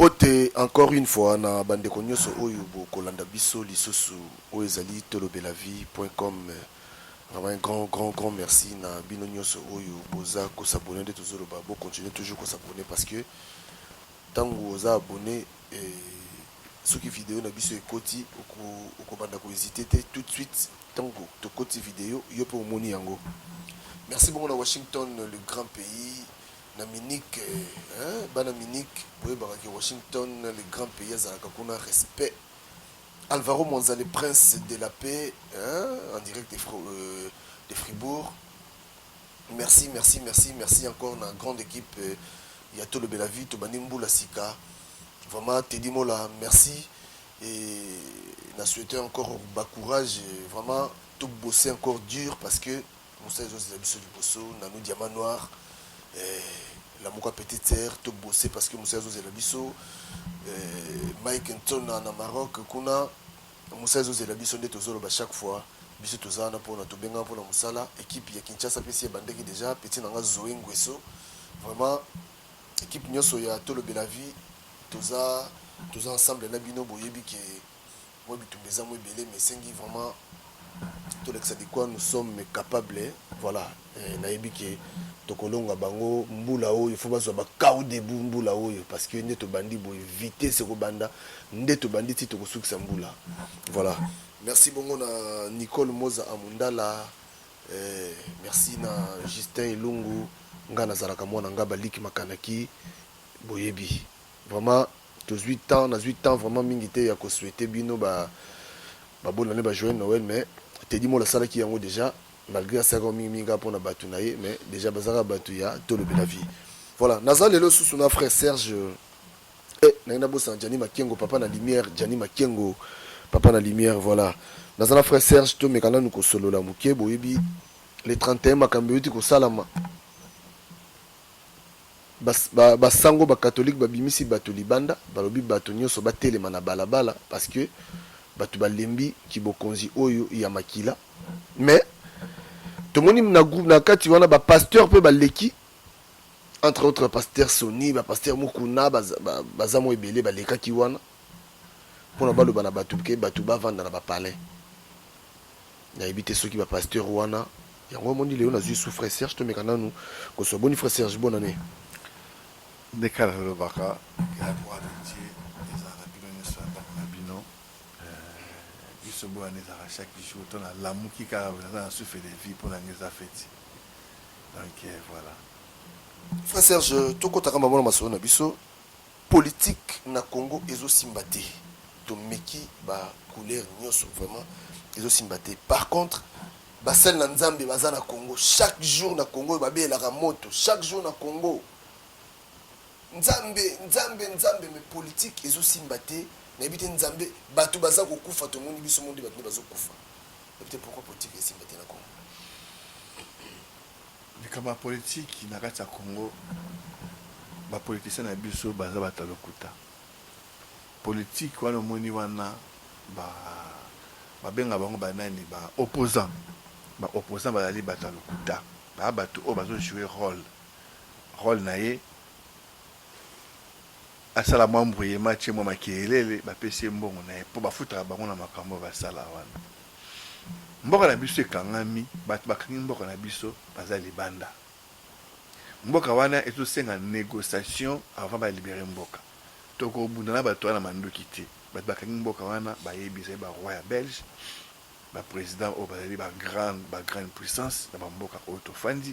Pote encore une fois na bandeko nyonso oyo bokolanda biso lisusu oyo ezali tolobelavi.com. Vraiment un grand merci na bino nyonso oyo boza ko s'abonner de toujours ba bo continuer toujours ko s'abonner parce que tango oza abonné ce qui vidéo na biso ekoti oko banda ko hésiter tout de suite tango to koti vidéo yo pe omoni yango. Merci beaucoup na Washington le grand pays. Na Munich, bana Munich, Washington, le grand pays, Azalakakuna, respect. Alvaro Monzale, prince de la paix, en direct de Fribourg. Merci encore, on a une grande équipe. Yato le Belavi, Tobanimbu la Sika. Vraiment, Teddy Mola, merci. Et on a souhaité encore bas courage, vraiment, tout bosser encore dur parce que Moussa José Labisso du Bosso, Nanou Diamant Noir. La Mouka Petite Terre, tout bossé parce que Moussa Zozé Labisso, Mike Nton en Maroc, Kuna, Moussa Zozé Labisso, on est aux chaque fois, Bisso Tozana pour notre Benga pour la Moussala, équipe Yakinchasa PC Bandeki déjà, petit Nanga Zoé Nguesso, vraiment, équipe Nyoso ya Tolo Belavi, Toza ensemble, Nabino Boyebi qui est, moi, Bitumbeza, moi, Belé, mais Sengi, vraiment, tout l'exadéquat, nous sommes capables, voilà, Naebi qui est. Tokolonga bango mbula oyo il faut pas ba kaou debu mbula oyo parce que ndeto bandi bo éviter ce banda ndeto bandi ti tokosukisa mbula. Voilà. Merci bongo na Nicole Moza Amundala, merci na Justin Ilungu nga nazalaka mwana nga baliki makanaki boyebi. Vraiment tous 8 ans vraiment mingi te ya ko souhaiter bino ba bonne année ba joyeux Noël mais te dis moi la sala qui yango déjà malgré ça comme minga pour na batunaye mais déjà bazara batuya to le la vie. Voilà, nazal lelo sous son frère Serge na bossa Jani Makengo papa na lumière Jani Makengo papa na lumière voilà. Nazala frère Serge to mekana nous ko solo la muke boyebi les 31 makambe yuti ko salama. Bas sango ba catholique ba bimisi batu libanda balobi batu nyoso ba telema na balabala parce que batu balembi ki bokonzi oyo ya makila mais tout le monde na groupe na kati wana ba pasteur pe ba leki entre autres pasteur Sony ba pasteur Mukuna bazamo ebele ba leka ki wana pona balo bana batu ke batu ba vanda na ba palais na ebité ceux qui ba pasteur wana yango mondi leo na zu sous frère Serge to mekana nous ko so boni frère Serge bonne année dekala lo baka ya kwa Dieu les arabino ne sont pas na bino biso bo aneza chaque jour ton l'amour qui ka na souffle de vie pour la ngeza fête donc voilà frère Serge to kota kama bona maso na biso politique na Congo ezo simbate to meki ba couleur nyoso vraiment ezo simbate par contre basel na nzambe baza na Congo chaque jour na Congo ba bela ka moto chaque jour na Congo nzambe mais politique ezo simbate na ebite nzambe batu baza kokufa to moni biso monde batu bazo kufa ebite pourquoi politique ezo simbate na Congo likama politique na kati ya Congo ba politiciens na biso baza batalokuta politique wana moni wana ba benga bango banani ba opposant bazali batalokuta ba batu o bazo jouer rôle na ye asala membre ye match mo makelele ba pesi mbongo na po ba futra bango na makambo ba sala wana mboka na biso ekangami bat bakangi mboka na biso bazali banda mboka wana eto senga négociation avant ba libérer mboka toko bunda na bato na mandoki te bat bakangi mboka wana ba yebisa ba roi ya belge ba président o bazali ba grande puissance na mboka autofandi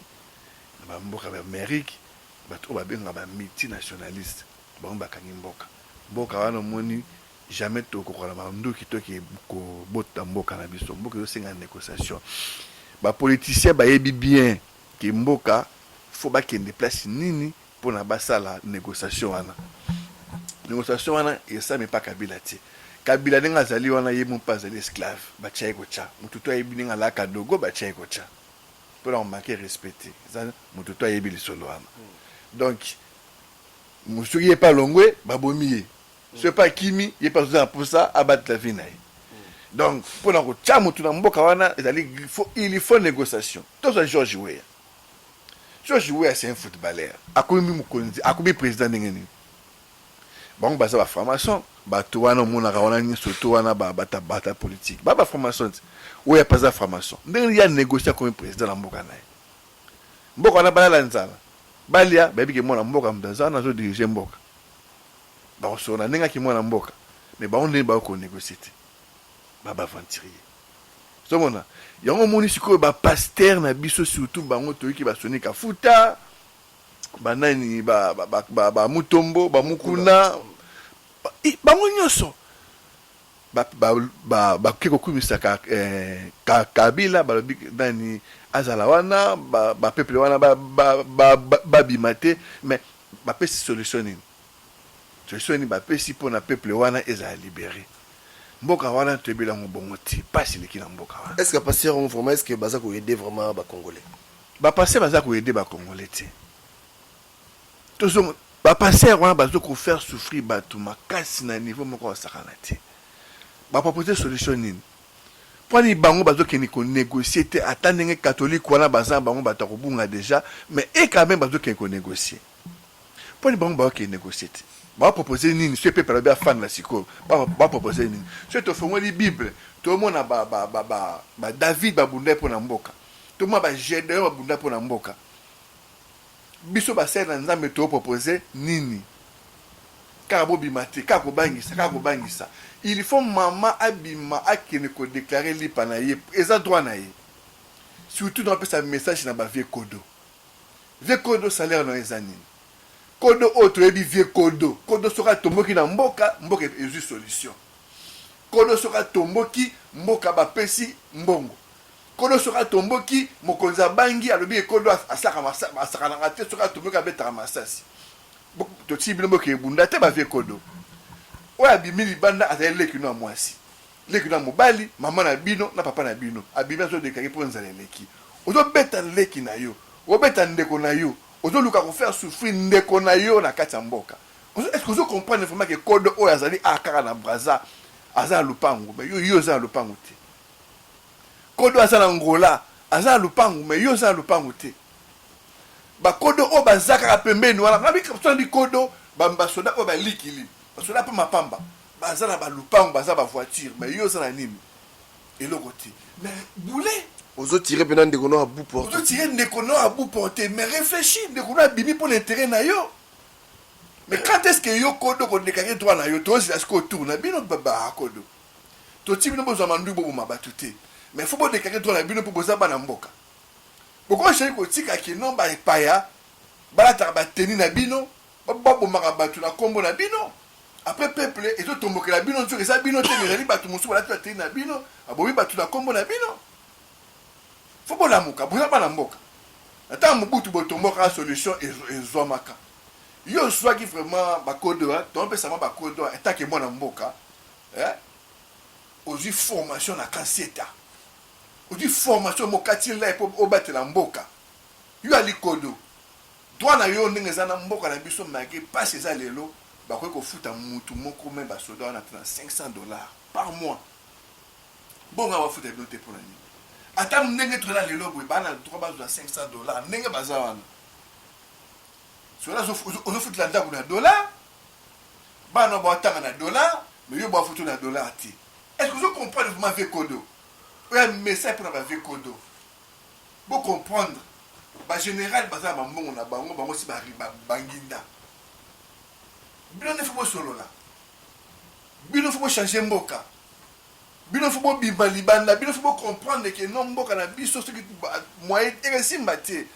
na mboka ba Amérique bato ba benga ba multinationaliste bon bakangi mboka wana moni jamais tokokola mandoki toki ko bota mboka na biso mboka yo senga négociation ba politicien ba yebi bien ki mboka faut ba kende place nini pour na basala négociation wana esa me pa kabila ti kabila nenga zali wana ye mon pas zali esclave ba tchai ko cha mututo yebi nenga la kadogo ba tchai ko cha pour on manquer respecter ça mututo yebi li solo wana donc monsieur est pas longwe babomiye c'est pas kimi il pas besoin pour ça abattre la vie naï donc pour na ko cha mutu na mboka wana il faut négociation tout ça George Weah c'est un footballeur akomi mukonzi akomi président ngeni bango baza baframason bato wana omonaka wana nyonso to wana bata politique baframason te oyo apaza framason ndenge ya négocie akomi président na mboka na ye mboka wana balala nzala balia bayebiki mwana mboka moto aza wana azodirige mboka bakosolola ndenge aki mwana mboka mais bango ndenge bakonégocie te baventurier ozomona yango omoni sikoyo bapaster na biso surtout bango toyoki basoni kafuta banani bamutombo bamukuna bango nyonso bakoki kokumisa kabila balobi nani azala wana bapeuple wana babima te mais bapesi solution nini solution nini bapesi mpona peuple wana ezala libéré mboka wana toyebi yango bongo ti pasi eleki na mboka wana est ce que passer vraiment est ce que baza koyede vraiment bacongolais bapasser baza koyede bacongolais te tozongo bapasser wana bazo kofaire souffrir bato makasi na niveau moko basakana te bapropose solution nini mponi bango bazokende konégocier te ata ndenge catholique wana baza bango bato akobunga déjà mais quand même bazokende konégocier mponi bango bakokende négocier te bapropose nini so epepe alobi afanda na sikoyo bapropose nini so tofongoli bible tomona david babunda mpo na mboka tomona bagédeon babunda mpo na mboka biso basali na nzambe topropose nini kaka bobima te kaka kobangisa il faut mama abima akende kodéclare lipa na ye eza droit na ye surtout na apesa message na bavie kodo vie kodo salaire na eza nini kodo oyo toyebi vie kodo soka tomboki na mboka ezwi solution kodo soka tomboki mboka bapesi mbongo kodo soka tomboki mokonzi abangi alobi kodo asakanaka te soka tomboki abetaka masasi totii bino mboka ebunda te bavie kodo oyo abimi libanda azali leki no ya mwasi leki no ya mobali mama na bino na papa na bino abimi azodekaki mpo nzala eleki ozobeta leki na yo obeta ndeko na yo ozoluka kofaire souffrir ndeko na yo na kati ya mboka est-ce que ozocomprendre vraiment ke kodo oyo azali akaka na braza aza na lupangu mais yo oza na lupangu te kodo aza na ngola aza na lupangu mais yo oza na lupangu te bakodo oyo baza kaka pembeni wana nabi kodo basoda oyo balikili basoda mpe mapamba baza na balupangu baza bavoiture mais yo oza na nini eloko te mais boule ozotire mpena ndeko no abu porte ozotire ndeko no abu porte mais réfléchis ndeko no abimi mpo na intérêt na yo mais quand est ce que yo kodo kodekake droit na yo tozila sikoyo tour na bino bakodo toti bino bozwa mandu boboma bato te mais fo bodekake droit na bino mpo boza bana mboka bokoshali kotikaki no baepaya balataka bateni na bino babomaka bato na nkombo na bino après peuple ezotombokela bino nzoka eza bino te ezali bato mosusu balati bateni na bino abomi bato na nkombo na bino fo bolamuka boza bana mboka ata mobutu botombokaka solution ezwamaka yo ozwaki vraiment bakodo tompesama bakodo etake mwana mboka ozwi formation na kanseta ozwi formation mokati lai mpo obatela mboka yo ali kodo droit na yo ndenge eza na mboka na biso maki mpasi eza lelo bakoki kofuta mutu moko me basoda wana tena $500 par mois bonga bafuta bino te mpona nini ata ndenge toza lelo boye bana droit bazwa $500 ndenge baza wana sola ozofutela ndako na dollar bana baotanga na dollar mais yo bafutu na dollar te est-ce que vous comprenez vraiment vie kodo oya message mpona bavie kodo bocomprendre bagénéral baza na bambongo na bango si banginda bino nde fo bosolola bino fo bochange mboka bino fo bobima libanda bino fo bocomprendre ke no mboka na biso soki moyen ekesimba te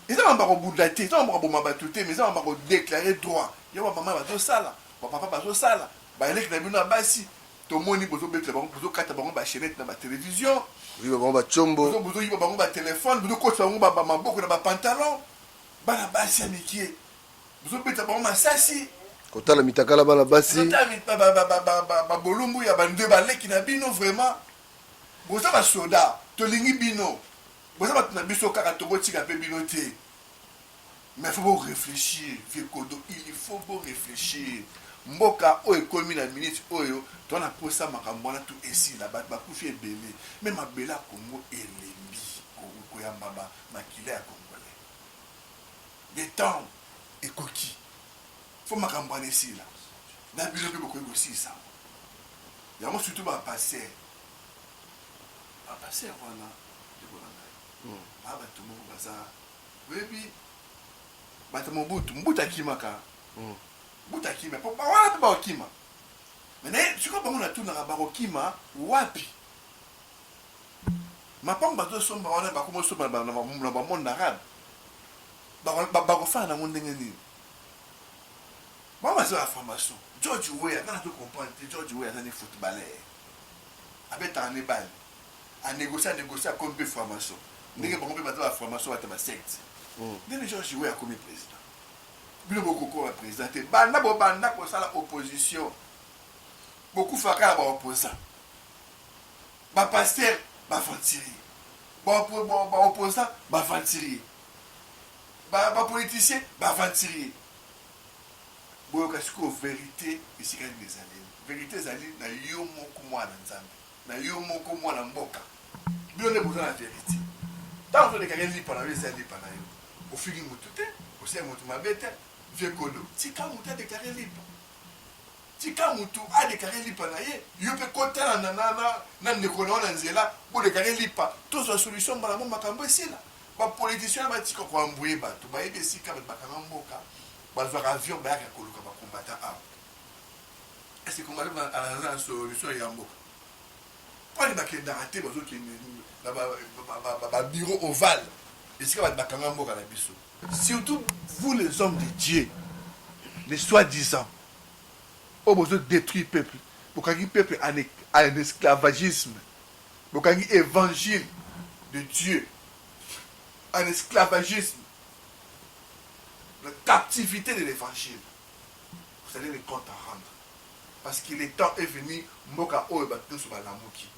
eza mamba kobunda te eza mamba koboma bato te mais eza mamba kodéclare droit yo bamama bazosala bapapa bazosala baeleki na bino ya basi tomoni bozobetela bango bozokata bango bachenete na batelevizio oyiba bango bacombo bozoyiba bango batelefone bozokotisa bango maboko na bapantalon bana basi ya mikie bozobetela bango masasi kotala mitakala bana basi babolumbu ya bande baleki na bino vraiment boza basoda tolingi bino boza bato na biso kaka tobotika mpe bino te mais faut beau réfléchir vie kodo il faut beau réfléchir mboka oyo ekomi na minute oyo tona posa makambo wana tu esila bato bakufi ebele me mabele ya kongo elembi koyamba makila ya congolais de temps ekoki fo makambo wana esila na bino mpe bokoki kosilisa yango surtout bapaster wana ndeko na ngai baa bato moko baza oyebi bato mbutu akimaka mbutu akima po wana mpe bakokima mene sikoyo bango natunaka bakokima wapi mapango bazosomba wana bakomosomba na bamonde arabe bakofana nango ndenge nini bango baza baformation George Weah kana tocomprendre te George Weah aza ne footballer abetaka ne bale anégocie akomi mpe formation ndenge bango mpe baza baformation bata basecte ndenge George Weah akomi président bino bokokoba président te banda kosala opposition bokufa kaka baopposant bapaster baventurier baopposant baventurier bapoliticien baventurier boyoka sikoyo vérité esikali ezali vérité ezali na yo moko mwana nzambe na yo moko mwana mboka bino nde boza na vérité ntango tolekaka lipa na yo eza lipa na yo ofiki motu te osali motu mabe te vie kolo tika motu adeklare lipa tika motu adeklare lipa na ye yo mpe kotala na ndeko na yo na nzela bodeklare lipa tozwa solution mbala mo makambo esila bapoliticien batika koambouye bato bayebi esika bato bakanga mboka bazwaka avion bayaka koluka bakombata awa ese kombata aza na solution ya mboka mponi bakendaka te bazokende na babiro ovale esika bato bakanga mboka na biso surtout vous les hommes de Dieu les soi-disant oyo bozodétruire peuple bokangi peuple en esclavagisme bokangi évangile de Dieu en esclavagisme, la captivité de l'évangile. Vous allez les comptes à rendre. Parce que le temps est venu, mboka oyo bato so balamuki.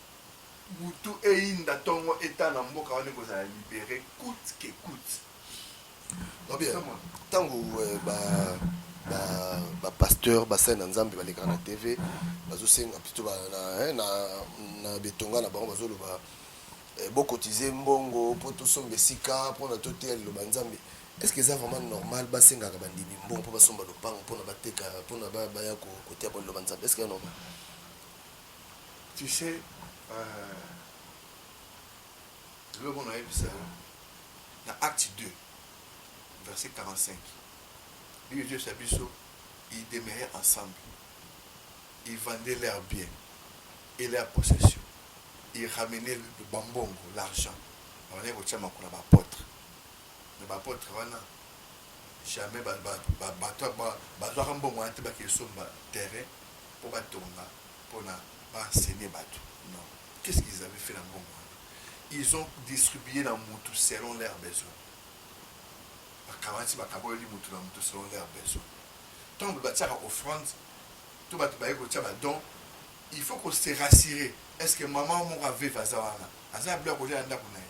Butu eyinda tongo eta na mboka wana ko za libérer coûte que coûte. Donc bien, tango pasteur bassin na nzambe baleka na TV bazosenga plutôt na betonga na bango bazoloba bokotize mbongo po tosomba esika mpona toteya liloba nzambe. Est-ce que c'est vraiment normal basengaka bandimi mbongo mpo basomba lopango mpona bateka mpona baya koteya bo liloba nzambe? Est-ce que c'est normal? Tu sais, le bon aïe, dans Acte 2, verset 45, lui et Dieu Sabiso, ils demeuraient ensemble. Ils vendaient leurs biens et leurs possessions. Ils ramenaient le bambongo, l'argent. On est au tchama qu'on a apôtre. Mais l'apôtre, jamais bateau mbongo ante bakesomba terrain pour batonga pour enseigner bateau. Non. Qu'est-ce qu'ils avaient fait dans mbongo? Ils ont distribué dans Moutou selon leurs besoins. Selon leurs besoins. Tant que tu as offrande, tout don, il faut qu'on se rassure. Est-ce que maman m'a vu Vazawana? Aza bloc au jardin d'Akunaï.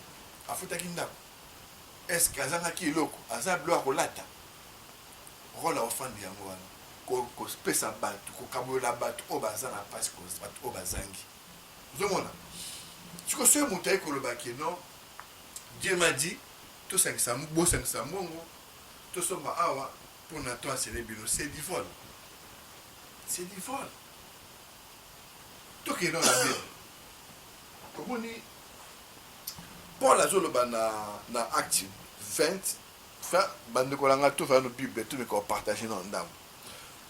A Futakinda. Est-ce que Azana qui est loco? Aza bloc au lata. Rôle à offrande de Yamouana. Qu'on se pèse à battre, qu'on cabole la batte au bazana parce qu'on se batte au bazangi. Vous voyez, tu connais ce montagne que le baquet, non? Dieu m'a dit, tout ça qui s'amour, beau ça qui s'amour, tout ça m'a awa pour n'attendre c'est les binos, c'est du vol. C'est du vol. Tout qui est dans la vie. Comment on dit? Paul a joué dans Acte 20, bande ko langa tout faire nos bibles tout mais qu'on partage dans ndam.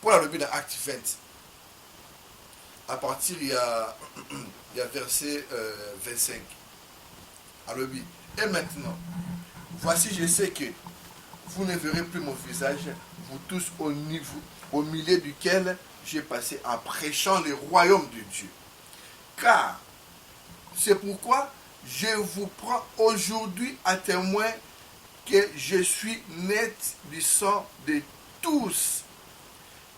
Paul a le dans Acte 20. À partir il y a verset 25. Alors et maintenant, voici je sais que vous ne verrez plus mon visage, vous tous au milieu duquel j'ai passé en prêchant le royaume de Dieu. Car c'est pourquoi je vous prends aujourd'hui à témoin que je suis net du sang de tous.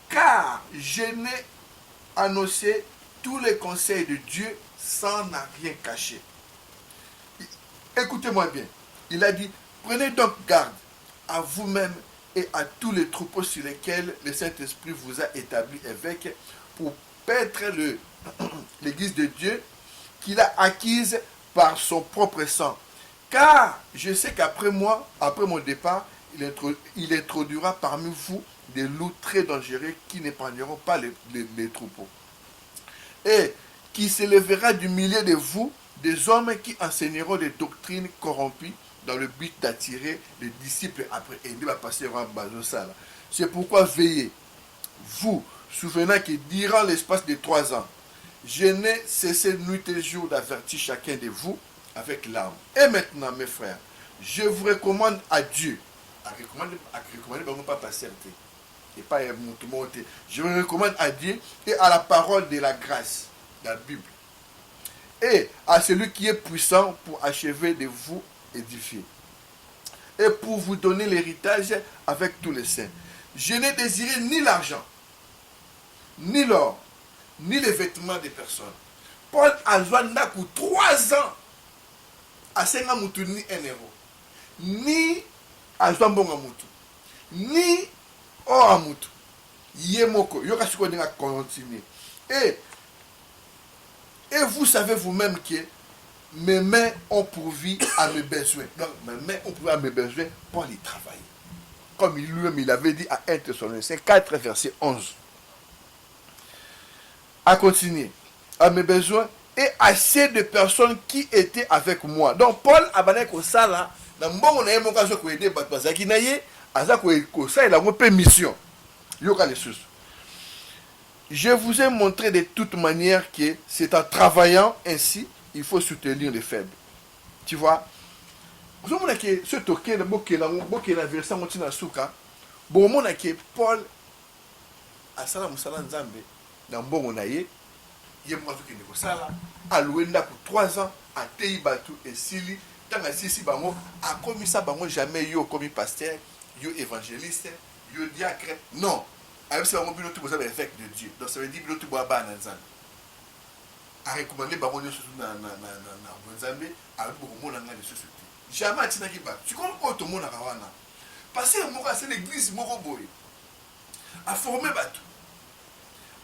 Car je n'ai annoncé tous les conseils de Dieu sans rien cacher. Écoutez-moi bien. Il a dit, prenez donc garde à vous-même et à tous les troupeaux sur lesquels le Saint-Esprit vous a établi évêque pour paître l'église de Dieu qu'il a acquise par son propre sang. Car je sais qu'après moi, après mon départ, il introduira parmi vous des loups très dangereux qui n'épargneront pas les troupeaux. Et qui s'élèvera du milieu de vous des hommes qui enseigneront des doctrines corrompues dans le but d'attirer les disciples après. Et il va passer à Bazosala. C'est pourquoi veillez, vous, souvenant que durant l'espace de 3 ans, je n'ai cessé nuit et jour d'avertir chacun de vous avec larmes. Et maintenant, mes frères, je vous recommande à Dieu. À recommander, pas passer. Et pas monter. Je vous recommande à Dieu et à la parole de la grâce, de la Bible. Et à celui qui est puissant pour achever de vous édifier. Et pour vous donner l'héritage avec tous les saints. Je n'ai désiré ni l'argent, ni l'or, ni les vêtements des personnes. Paul a joué 3 ans à 5 moutou ni 1 euro. Ni à joué bon moutou. Ni or moutou. Yemoko. Yoka chiko denga continuer. Et vous savez vous-même que mes mains ont pourvu à mes besoins. Donc mes mains ont pourvu à mes besoins pour aller travailler. Comme lui-même il avait dit à 1 Thessaloniciens 4 verset 11. À continuer. À mes besoins et assez de personnes qui étaient avec moi. Donc Paul a bané ko sala na mbongo na ye moka zo ko aider bat bazaki na ye aza ko ça il a une mission. Yoka les sous. Je vous ai montré de toute manière que c'est en travaillant ainsi, il faut soutenir les faibles. Tu vois? Vous savez que ce token de la version motina suka, bon mon que Paul a sala musala nzambe na mbongo na ye, ye mo to kende ko sala, alouenda pour 3 ans à Tei Batu et Sili, tanga sisi bango a commis ça bango jamais yo comme pasteur, yo évangéliste, yo diacre. Non. Avec ça, on peut tout ça avec de Dieu. Donc ça veut dire que tout bois bas dans ça. À recommander baron de sous na Zambie avec beaucoup de monde dans les sociétés. Jamais tu n'as pas. Tu comprends pas tout le monde à Kawana. Parce que moi c'est l'église moko boy. À former bateau.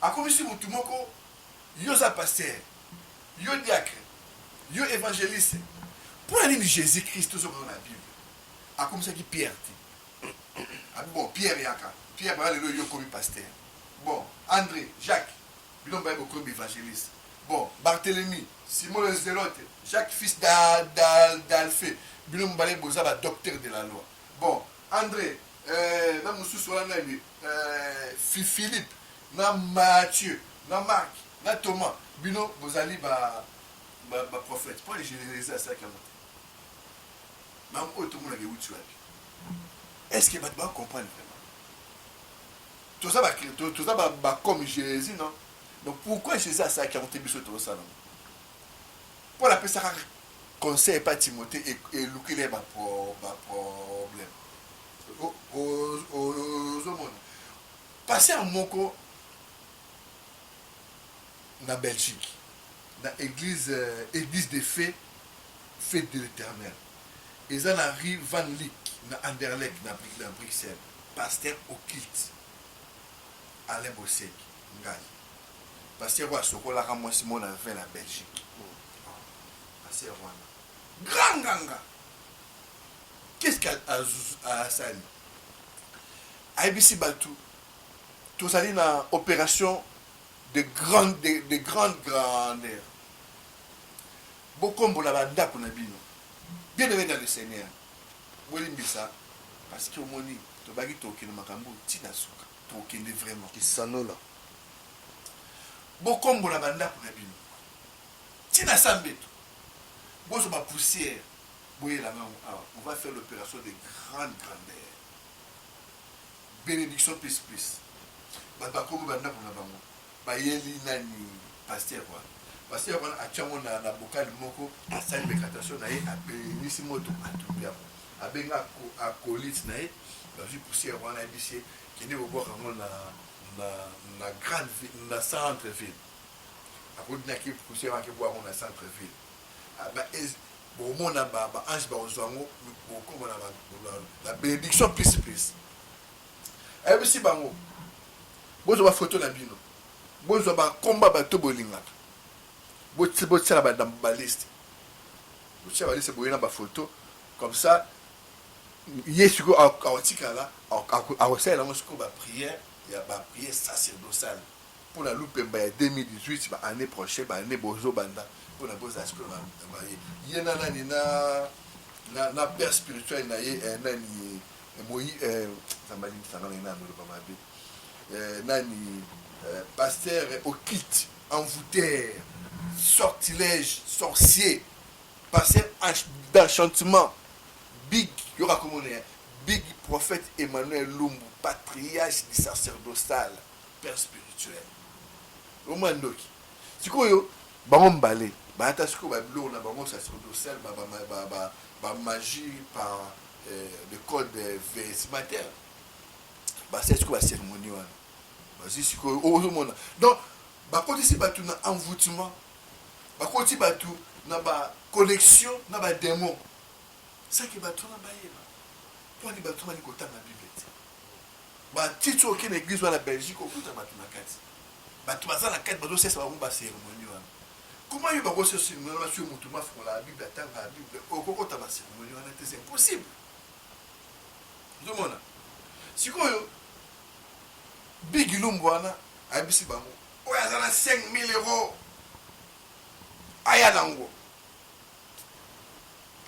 À commission tout moko yo za pasteur. Yo diacre. Yo évangéliste. Pour aller de Jésus-Christ tout ça dans la Bible. À comme ça qui Pierre. Ah bon Pierre yaka. Pierre Baralelo yo comme pasteur. Bon, André, Jacques, bilon baye comme évangéliste. Bon, Barthélemy, Simon le Zélote, Jacques fils d'Alphée, bilon baye boza ba docteur de la loi. Bon, André, na musu sola na lui, Philippe, na Matthieu, na Marc, na Thomas, bilon bozali ba prophète. Pour les généraliser à ça comme ça. Même tout le monde a vu tu as. Est-ce que tu vas comprendre vraiment? Tout ça va comme Jésus, non? Donc pourquoi Jésus a ça qui a monté sur tout ça, non? Pour la personne conseil pas Timothée et Luc les problème. Aux hommes. Passer un moko na Belgique, dans l'église des faits de l'Éternel. Ils en arrivent Van Lyck, na Anderlecht, dans Bruxelles, pasteur occulte. Alain Bossek, Ngali. Parce que moi, ce qu'on a ramassé, moi, on fait la Belgique. Parce que Grand Ganga. Qu'est-ce qu'il a à Sali? À ABC Batou, tout ça, une opération de grande grandeur. Beaucoup de banda pour Nabino. Bien aimé dans le Seigneur. Vous voyez ça? Parce que au moni, tu vas dire que le makambo, tina souka. Tokende vraiment qui sanola bokombo la banda pour la bino tina sambeto bozo ba poussière boye la main. On va faire l'opération de grande grandeur, bénédiction plus ba kombo banda pour la bango ba yeli nani pasteur quoi pasteur on a tchango na bocal moko asali bécatation na ye abénisi moto atubia abenga a colite na ye ba ju poussière on a bissé qui n'est pas na grande ville, na centre-ville. À cause de qui poussière qui boit na centre-ville. Bon, mon aba ange ba ozango comme la bénédiction plus. Et aussi bango. Bozo ba photo na bino. Bozo ba combat ba to bolinga. Bo tsala ba dans ba liste. Bo tsala ba liste boyena ba photo comme ça ye siko awatikala awosala yango siko baprière ya baprière sacerdotale mpona lupemba ya 2018 baannée prochaine baannée bozobanda mpona bozala siko ye na nani na père spirituel na ye nani moi zambalimisanga na ye na noloba mabe nani pasteur okite envoûteur sortilège sorcier pasteur d'enchantement big yoka komone big prophète Emmanuel Lumbu patriarche du sacerdotal père spirituel omandoki sikoyo bango mbale baata sikoyo babiloko na bango sacerdotal magie par le code vestimentaire base sikoyo bacérémonie wana basi sikoyo ozomona donc bakotisi bato na envoûtement bakoti bato na baconnexion na badémon saki bato na bayeba mponi bato bali kotanga bible te batiti oke na église wana belgique okuta bato na kati bato baza na kati bazosesa bango bacérémonie wana comment yo bakosesa basi motu mafungola ya bible atanga ya bible okokota bacérémonie wana te c'est impossible ozomona sikoyo big lumbu wana ayebisi bango oyo aza na 5000 euros aya nango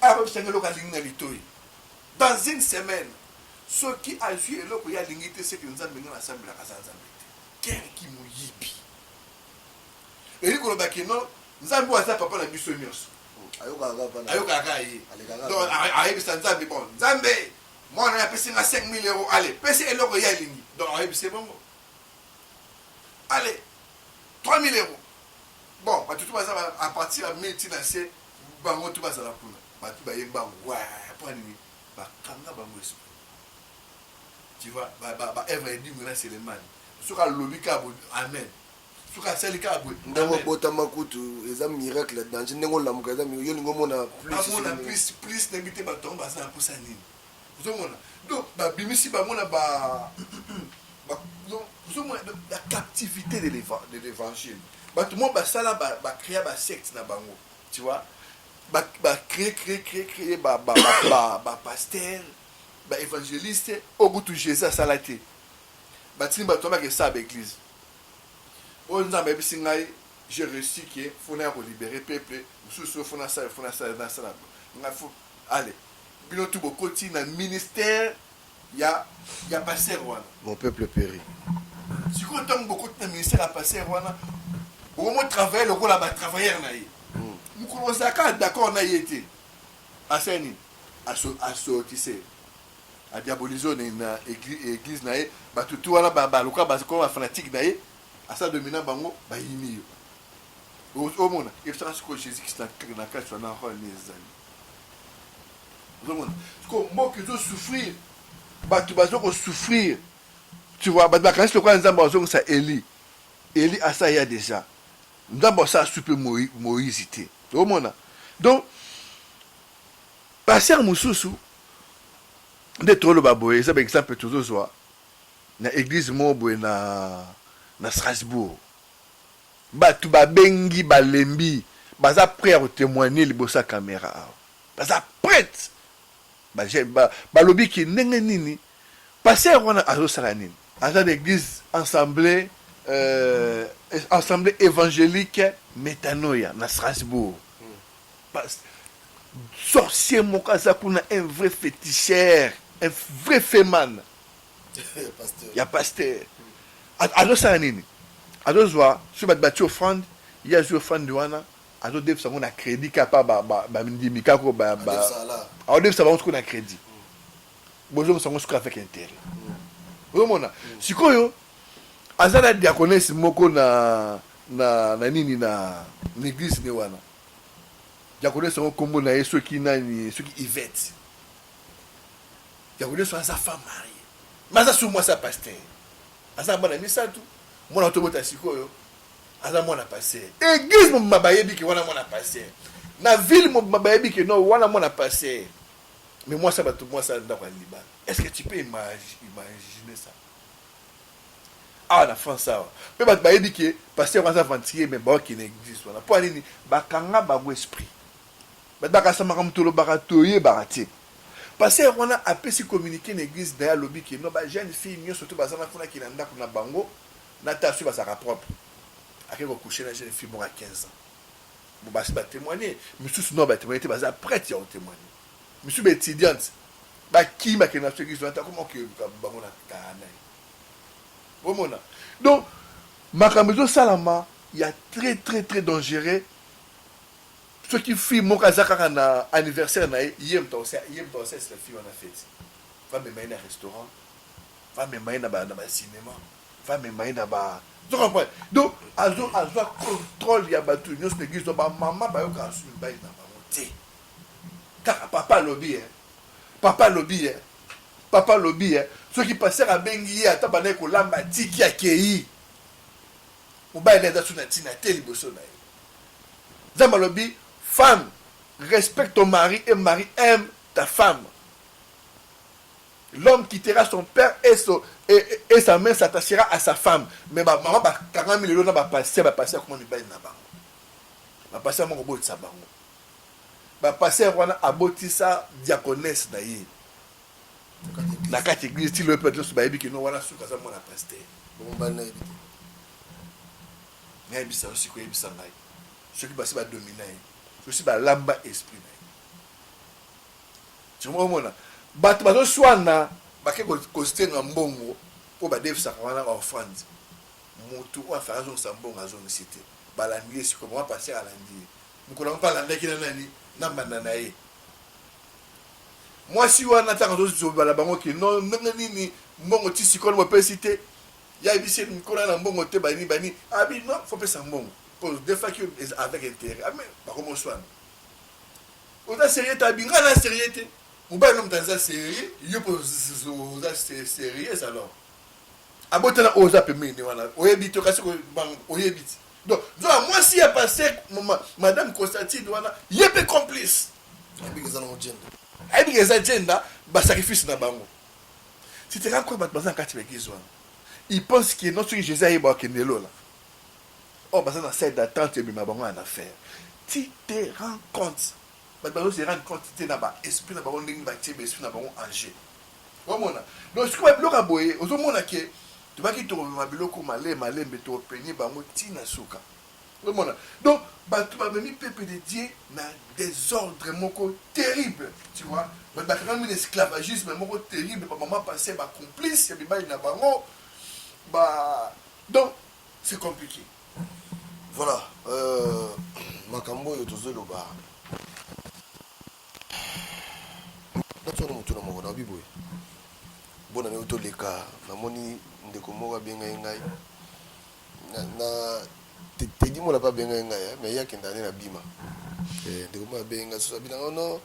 ababisanga eloko alingi na litoi dans une semaine soki azwi eloko ye alingi te seki nzambe nga nasambelaka aza nzambe te kereki moyibi eli kolobaki no nzambe oyo aza papa na biso nyonso ayokaka ye donc ayebisa nzambe bon nzambe mwana ye apesi nga 5000 euros ale pesi eloko ye alingi donc ayebise bongo allez 3000 euros bon batutu baza à partir ya 1000 tina se bango tu bazala kuna batu bayemba wa pour nini bakanga bango esprit tu vois ba evre dit ngona c'est le man soka lobika bo amen soka selika bo ndako botama kutu eza miracle dans ndenge lamuka eza yo lingo mona plus n'inviter ba tomba ça pour ça nini vous mona donc ba bimisi ba mona ba donc vous mona la captivité de l'évangile ba tout monde ba sala ba créer ba secte na bango tu vois ba créer ba pasteur ba évangéliste au bout de Jésus sala te ba tini ba tomba que ça ba église o nzambe bisi ngai j'ai réussi que faut na libérer peuple sous faut na ça dans ça nga faut allez bino tout beaucoup na ministère ya pasteur wana mon peuple périt si ko tant beaucoup na ministère ya pasteur wana au moins travailler le rôle là ba travailleur na ye mukolosaka d'accord na yete aseni aso tissé a diaboliser na église na ye batutu wana ba loka ba ko fanatique na ye asa dominant bango ba yini yo omona il faut que Jésus Christ na kati na roi nezali omona ko moko zo souffrir batu bazo ko souffrir tu vois ba quand le quoi nzamba zo ça Eli asa ya déjà nzamba ça super Moïse té omona donc passer mususu de trop le baboye ça par exemple toujours soit na église moboye na Strasbourg batu babengi balembi baza prêt à témoigner libosa caméra baza prête balobi ki ndenge nini passer wana azosala nini aza d'église assemblée évangélique métanoïa na Strasbourg sorcier moko aza kuna un vrai féticheur un vrai féman ya pasteur azosala nini azozwa so bato bati offrande ye azwi offrande wana azodefisa bango na crédit kapa bandimi kako azodefisa bango sikoyo na crédit bozongisa bango sikoyo avec intérêt ozomona sikoyo aza na diaconesse moko na nini na église ne wana diaconesse yango kombo na ye soki nani soki Yvette diaconesse aza femme mariée mais aza sur moi sa pasteur aza bana misato mwana tobota sikoyo aza mwana passer église mo mabayebi ke wana mwana passer na ville mo mabayebi ke no wana mwana passer mais moi ça bato moi ça ndako liba est-ce que tu peux imaginer ça ah la France ça pe bato bayebi ke passer wana ventier mais ba ki na église wana po nini bakanga bango esprit bato bakasamaka mutolo bakatoye bakati pasteur wana apesi communiquer na église na lobby ki no ba jeune fille nyo surtout bazana kuna ki na ndako na bango na tasu basaka propre akeko coucher na jeune fille mo à 15 ans bon basi ba témoigner monsieur no ba témoigner baza prêtre ya témoigner monsieur ba étudiante ba ki ba ke na église na ta comment que bango na kana bomona donc makambo salama il y a très très très dangereux ce qui fait mon kazaka na anniversaire na yem to c'est la fille on a fait va me mettre au restaurant va me mettre dans ba cinéma va me mettre dans ba tu comprends donc azo contrôle ya ba tout nous l'église ba maman ba yo ka su ba na ba monter car papa lobby ce qui passer à bengi ata ba na ko lamba tiki akei ou ba na da suna tina teli boso na zamba lobby. Femme, respecte ton mari et mari aime ta femme. L'homme quittera son père et sa mère s'attachera à sa femme. Mais maman va 40 000 euros va passer comment il va y avoir. Va passer à mon robot de sa bango. Va passer à botissa diaconesse d'ailleurs. La carte église, si le peuple se baïbi qui nous voilà sous casa mon pasteur. Bon ban na ebité. Mais ça aussi quoi ebisa ngai. Ceux qui passent va dominer. Aussi ba lamba esprit tu vois bato bazo swana bake kostenga mbongo po ba devisa wana offrande mutu wa fara zo sambongo azoni cité balandier si comment passer à landier mukona pa landa kina nani namba na nae moi si wana taka zo bala bango ki non nini mbongo ti sikolo mo pe cité ya bisi mukona na mbongo te bani abi non faut pas sambongo des fois avec intérêt. Mais par comment soit on a sérieux tabinga na sérieux ou ba nom dans sérieux yo pour sérieux alors abotana oza pemene wana oyebite kasi ko bang oyebite donc moi si a passé madame Constantine wana yebe complice abi za agenda ba sacrifice na bango si tu racontes ba bazan kati be gizwa il pense que notre Jésus est ba kenelo là. Oh, parce que dans cette attente, il y a un affaire. Tu te rends compte. Tu te rends compte que tu as un esprit, tu as un esprit, tu as un enjeu. Donc, ce que tu as dit, tu vas quitter malé, mais tu vas peigner, tu vas souka. Donc, tu vas venir peuple de Dieu dans des ordres terribles. Tu vois, tu vas faire un esclavagisme terrible. Maman passé, complice, donc, c'est compliqué. Voilà, makambo yo tozoloba natona mutuna moko na biboye bona ne otoleka namoni ndeko moko abenga ngai na tedi mola pa benga ngai mais ya kenda na bima ndeko moko abenga so bina ono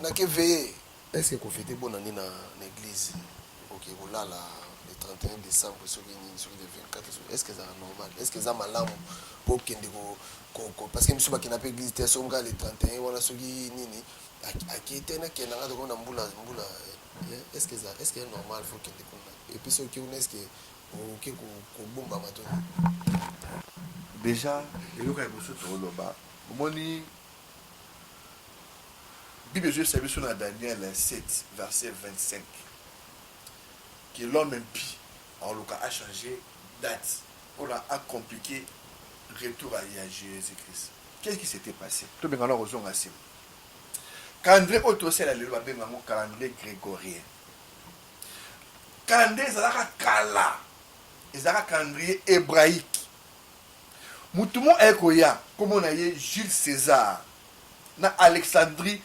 na ke veiller est-ce que ko fêter bona ni na église OK kolala le 31 décembre sur le 24 est-ce que ça normal est-ce que ça malam pour kende ko parce que monsieur bakina pe église te songa le 31 wala soki nini akite na kena ngado ko na mbula est-ce que c'est normal faut kende ko et puis ce qui est-ce que OK ko bomba mato déjà eloko ya boso to loba omoni Bible Dieu service sur Daniel 7 verset 25 que l'homme impie en Lucas a changé date on a compliqué retour à Jésus-Christ. Qu'est-ce qui s'était passé? Tout le monde a raison. Calendrier autosel à l'éloignement avec mon calendrier grégorien. Calendrier zalaka kala. Ezalaka calendrier hébraïque. Moutoumon ekoya comme on a eu Jules César na Alexandrie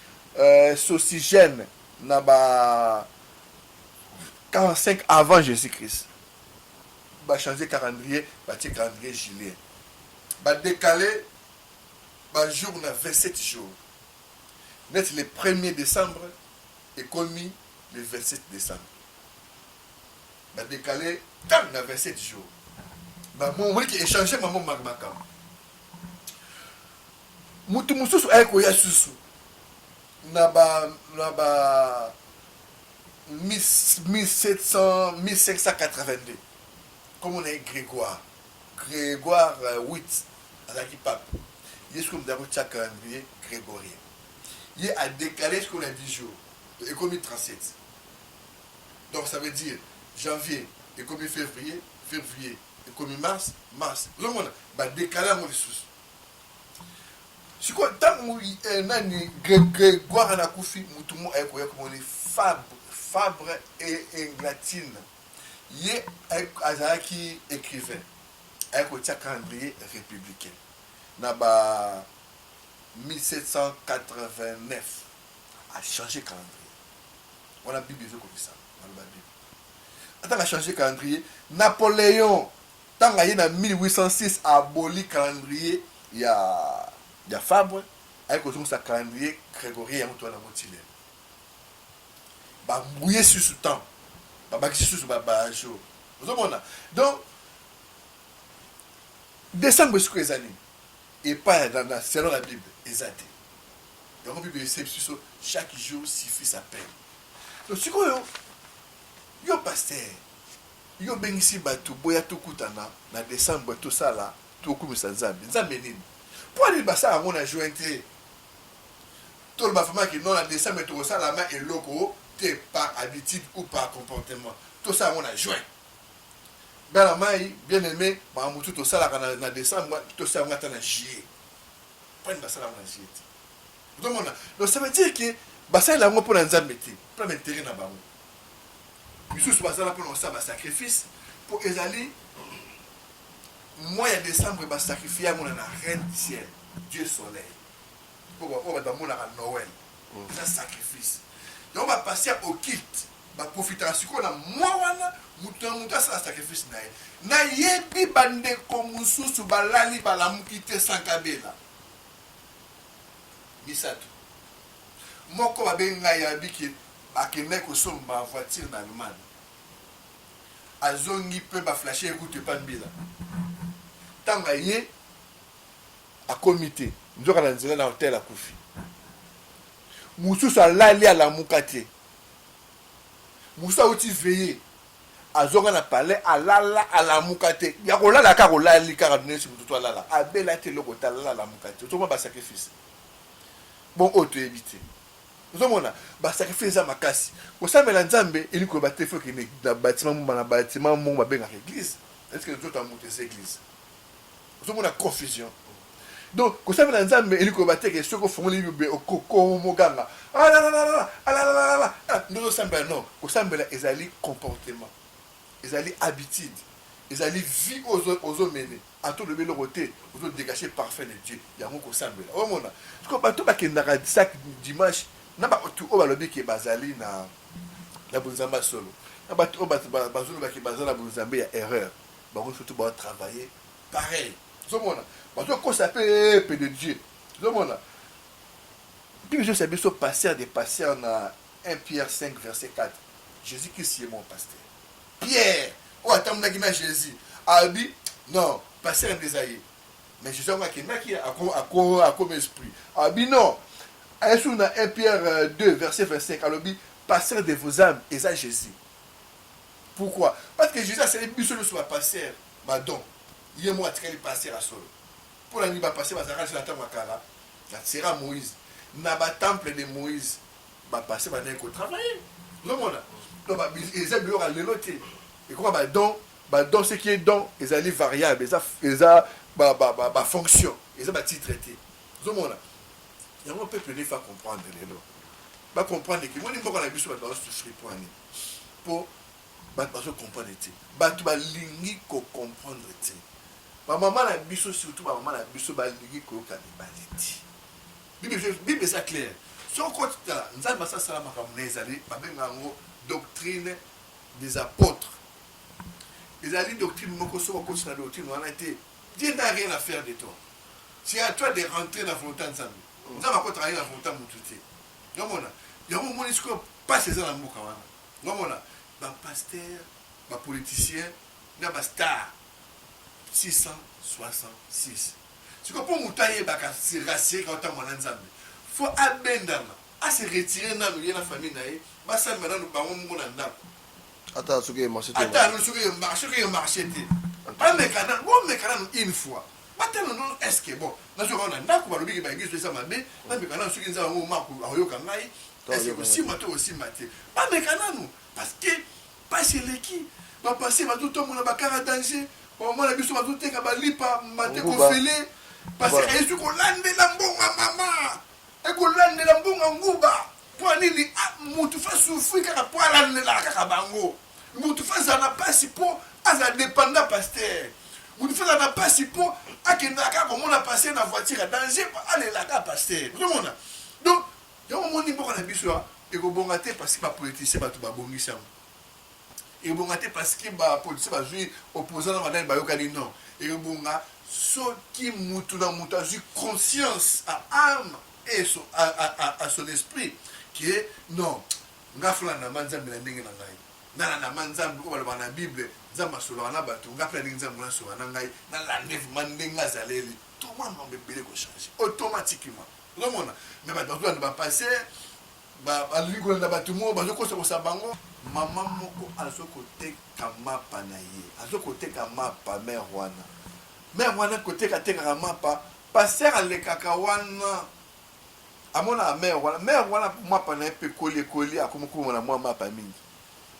Socygène na ba 45 avant Jésus-Christ. Ba changer calendrier, ba tirer calendrier julien. Ba décaler ba jour na 27 jours. Net le 1er décembre et commis le 27 décembre. Ba décaler tam na 27 jours. Ba mon qui échanger maman magmakam. Mutu mususu ayeko ya susu. Na ba 1582. Comme on est Grégoire 8 avec pape. Il est ce qu'on a calendrier grégorien. Il a décalé ce qu'on a 10 jours. économie 37. Donc ça veut dire janvier, économie février, février, économie mars, mars. Vous avez décalé mon ressources. Si quoi, tant que nani Grégoire Anakoufi, Moutoumou a comme Fabre et Latine. Yé Azaki écrivain, avec le calendrier républicain. Naba 1789 a changé calendrier. On a Bible comme ça. On a Bible. Attends, a changé calendrier. Napoléon, tant qu'il en 1806 a aboli calendrier, il y a Fabre, avec le calendrier grégorien, il y a un motilé. Bah, mouillé sur ce temps. Bah, qui sur ce jour. Vous avez donc, décembre, c'est quoi les années? Et pas selon la Bible, exact. Donc, la Bible, c'est chaque jour suffit sa peine. Donc, si vous yo pasteur, yo bengisi batu boya tukutana na décembre tout ça là, tout comme ça nzambe nini. Pour aller basa on a jointé. Tout le bafama qui non la décembre tout ça la main et logo, t'es par habitude ou par comportement. Tout ça on a joint. Ben la main bien aimé, ba mutu tout ça là na décembre, tout ça on a tana juillet. Prendre basa là on a juillet. Donc ça veut dire que basa là on pour nzambe té, pas m'intérêt na bango. Nous sommes pour un sacrifice pour Ezali. Mois de décembre, il va sacrifier à mon reine du ciel, Dieu soleil. Pour Noël. C'est un sacrifice. Donc on va passer au kit. On va profiter de ce qu'on a. Moi, c'est un sacrifice. Na yebi bande comme sous balali balamukite sans kabela. Misato. Moi, comme abenga yabi qui akene ko somba voiture na Allemagne. Azongi peut ba flasher route pas mbila. Tanga yé à comité. Nous allons dans un hôtel à Koufi. Moussou sa lali à la mukate. Moussa aussi veillé. Azonga na palais à la mukate. Yakola la karola li karadne sur tout là. Abela te lokota la mukate. Tout ba sacrifice. Bon auto éviter. Nous avons un sacrifice à Makassi. Vous savez, l'Anzambe, il y a des gens qui sont dans le bâtiment, l'église. Est-ce que nous avons monté cette église? Nous avons une confusion. Donc, vous savez, l'Anzambe, il y a des gens qui font les Moganga. Ah là là là là, ah là là là là. Nous savons, non. Vous savez, ils ont des comportements, ils ont des habitudes, ils ont des vies aux hommes menés. À tout le monde, vous avez dégagé parfait de Dieu. Il y a un peu de sang. Je comprends tout ce qui est dimanche. Naba tu obalobi ke bazali na bunzamba solo. Naba tu bazulu ba ke bazala bunzamba ya erreur. Ba ko surtout ba travailler pareil. Zomona. Ba to ko s'appelle peu de Dieu. Zomona. Puis je sais bien so passer des patients na 1 Pierre 5 verset 4. Jésus Christ est mon pasteur. Pierre, oh attends na gina Jésus. Abi non, pasteur désaillé. Mais Jésus a qui a comme esprit. Abi non. 1 Pierre 2, verset 25, alors dit, pasteur de vos âmes, et ça Jésus. Pourquoi? Parce que Jésus a servi plus seul sur la pasteur, donc, il est moi qui est pasteur à solo. Pour la nuit, pasteur, il va se la table à Kala, ça sera Moïse. Dans le temple de Moïse, pasteur va aller travailler. Donc, ils ont bien le noter. Et comment, donc, ce qui est don, ils ont variable, ils ont fonction, ils ont titre traité. Donc, il y a un peuple qui va comprendre les lois. Va comprendre que moi, je ne sais pas si je vais souffrir pour comprendre. Tu vas lingi ko comprendre. Ma maman a biso surtout ma maman a biso ba lingi ko kanibaliti. Bible c'est clair. Si on compte là, nous allons ça sala makamnez ali ba bengango doctrine des apôtres. Les alliés doctrine moko so ko na doctrine on a été Dieu n'a rien à faire de toi. C'est à toi de rentrer dans la volonté de Dieu. Nous avons travaillé dans la volonté de Dieu. Il y a un moment où pas ces gens dans le monde. Il y a un pasteur, un politicien, un star. 666. C'est comme pour nous tailler, c'est racier quand on est ensemble. Il faut abandonner, à se retirer dans la famille. Bah ça maintenant nous parlons de mon âme. Attends, ce qui est marché. Attends, ce qui est marché. Pas mécanisme, une fois. batano non est-ce que bon nazo na ndako balobi ke ba ngiso esa mabe na mekana soki nza ngo maku ayoka ngai est-ce que aussi mato aussi maté ba mekana nous parce que pas chez l'équipe ba passer ba tout monde ba cara danger au moment la biso ba tout ka ba lipa maté ko fele parce que est-ce ko lande la mbonga mama e ko lande la mbonga nguba pour nini mutu fa souffrir kaka pour lande la kaka bango mutu fa za na pasi pour aza dépendant pasteur mutu fa za na pasi pour akenda kaka comme on a passé na voiture à danger aller la kaka pasteur tout le monde donc yo moni mbonga na biso e ko bonga te parce que ba politicien ba to ba bongisa et bonga te parce que ba politicien ba jouer opposant na madame ba yokani non et bonga soki mutu na mutu a conscience à âme et à son esprit qui est non nga fula na manzambe na ndenge na ngai na manzambe ko baloba na bible nzamba solo na bato nga fula ndenge nzambe na solo na ngai na la neve mandenge azaleli tout le monde va bébé ko changer automatiquement tout le monde mais ba bato na ba passer ba aligo na bato mo ba ko sa bango mama moko azoko te kamapa na ye azoko te kamapa mère wana côté ka te kamapa passer alekaka wana amona mère wana mapa na pe coller akomuko na moi mapa mingi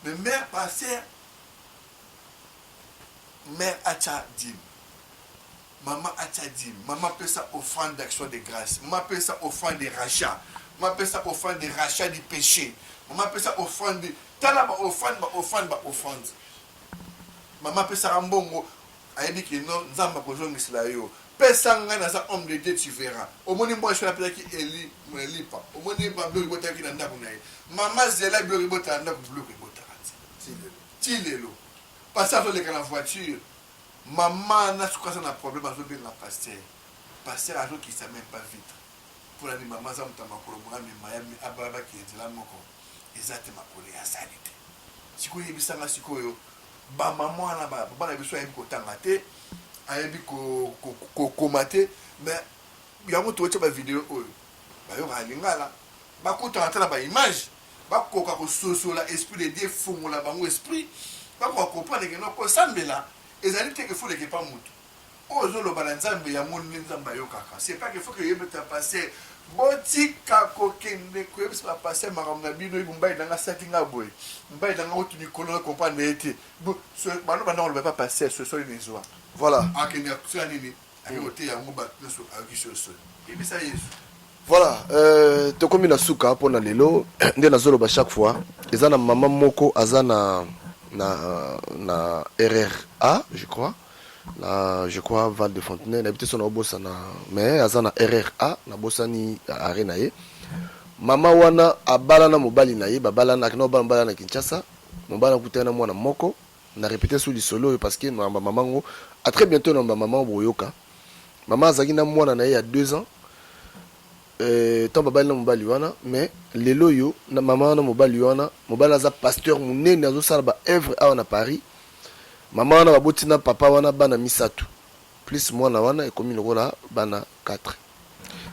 mais mère passer mère acha dim maman acha dim maman peut ça offrande d'action de grâce maman peut ça offrande de rachat maman peut ça offrande de rachat du péché maman peut ça offrande de tala ba offrande maman peut ça mbongo ayebi ki non nzamba ko jongisila yo pesa ngai na za homme de Dieu tu verras omoni moi je l'appelle ki Eli Mwelipa omoni ba bloki bota ki na ndako na ye mama zela bloki bota na ndako bloki bota ti lelo passer sur les la voiture maman na sukasa na problème azo benga passer azo qui ça même pas vite pour la maman za mutama ko mo ami mayami ababa ki ezela moko ezate makole ya sanité siko yebisanga sikoyo ba maman na ba na biso ayebi kotanga te ayebi komate mais yango totie ba vidéo oyo bayoka lingala bakutana te na ba image bakoka kososola esprit de Dieu fungola bango esprit bakoka comprendre ke no kosambela ezali te ke faut que pas mutu ozoloba na nzambe ya moni nzambe ayokaka c'est pas que faut que yebeta passer botika kokende koyebisa bapase makambo na bino ibu mbai nanga saki nga boye mbai nanga otuni kolona comprendre ete bano bana oloba pa passer ce soit une joie voilà akende akusala nini ayote yango bato nyonso ayoki so yebisa yesu voilà tokomi na suka mpona lelo nde nazoloba chaque fois eza na mama moko aza na RRA je crois Val de Fontenay n'habite son obosa na mais azana RRA na bosani arena ye mama wana abala na mobali na ye babala na kino bala na Kinshasa mobala kutana mwana moko na répéter sous solo parce que maman ngo a très bientôt na maman boyoka maman azaki na mwana na ye ya 2 ans tant babali na mobali wana mais lelo yo na maman na mobali wana mobali aza pasteur munene azo sala ba œuvre à na Paris mama wana baboti na papa wana bana misatu plus mwana wana ekomi lokola bana 4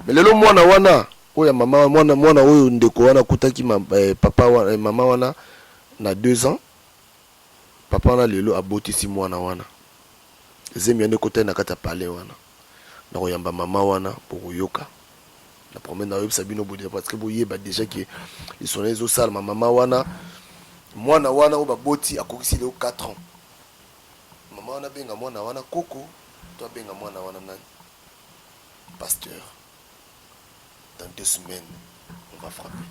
mais lelo mwana wana oya mama mwana oyo ndeko wana kutaki papa wana mama wana na 2 ans papa wana lelo abotisi mwana wana zemi yande kota na kata pale wana na koyamba mama wana pour yoka na promène na yebisa bino bodi parce que boyeba déjà que ils sont les osal mama wana mwana wana o baboti akokisi le 4 ans mama wana benga mwana wana koko to benga mwana wana nani pasteur dans 2 semaines on va frapper